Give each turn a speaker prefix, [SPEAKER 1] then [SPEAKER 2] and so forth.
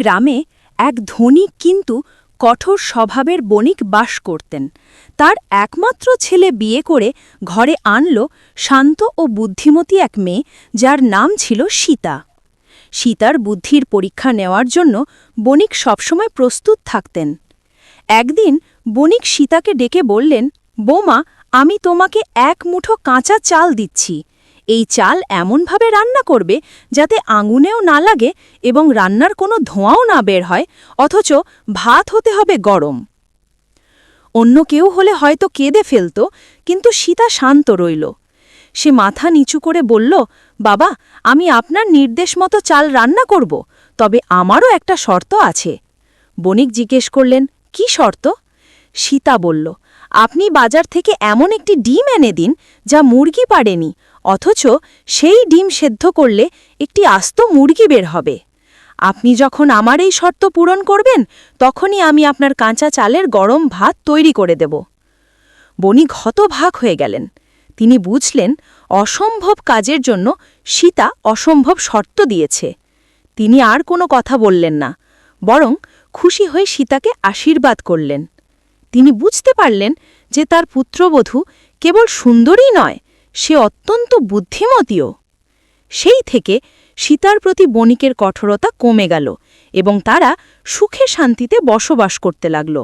[SPEAKER 1] গ্রামে এক ধনী কিন্তু কঠোর স্বভাবের বণিক বাস করতেন। তার একমাত্র ছেলে বিয়ে করে ঘরে আনল শান্ত ও বুদ্ধিমতী এক মেয়ে, যার নাম ছিল সীতা। সীতার বুদ্ধির পরীক্ষা নেওয়ার জন্য বণিক সবসময় প্রস্তুত থাকতেন। একদিন বণিক সীতাকে ডেকে বললেন, বৌমা, আমি তোমাকে এক মুঠো কাঁচা চাল দিচ্ছি। এই চাল এমনভাবে রান্না করবে যাতে আঙুনেও না লাগে এবং রান্নার কোনো ধোঁয়াও না বের হয়, অথচ ভাত হতে হবে গরম। অন্য কেউ হলে হয়তো কেঁদে ফেলত, কিন্তু সীতা শান্ত রইল। সে মাথা নিচু করে বলল, বাবা, আমি আপনার নির্দেশ মতো চাল রান্না করব, তবে আমারও একটা শর্ত আছে। বণিক জিজ্ঞেস করলেন, কি শর্ত? সীতা বলল, আপনি বাজার থেকে এমন একটি ডিম এনে দিন যা মুরগি পাড়েনি, অথচ সেই ডিম সেদ্ধ করলে একটি আস্ত মুরগি বের হবে। আপনি যখন আমার এই শর্ত পূরণ করবেন, তখনই আমি আপনার কাঁচা চালের গরম ভাত তৈরি করে দেব। বণিক হতবাক হয়ে গেলেন। তিনি বুঝলেন, অসম্ভব কাজের জন্য সীতা অসম্ভব শর্ত দিয়েছে। তিনি আর কোনো কথা বললেন না, বরং খুশি হয়ে সীতাকে আশীর্বাদ করলেন। তিনি বুঝতে পারলেন যে তার পুত্রবধূ কেবল সুন্দরী নয়, সে অত্যন্ত বুদ্ধিমতীও। সেই থেকে সীতার প্রতি বণিকের কঠোরতা কমে গেল এবং তারা সুখে শান্তিতে বসবাস করতে লাগল।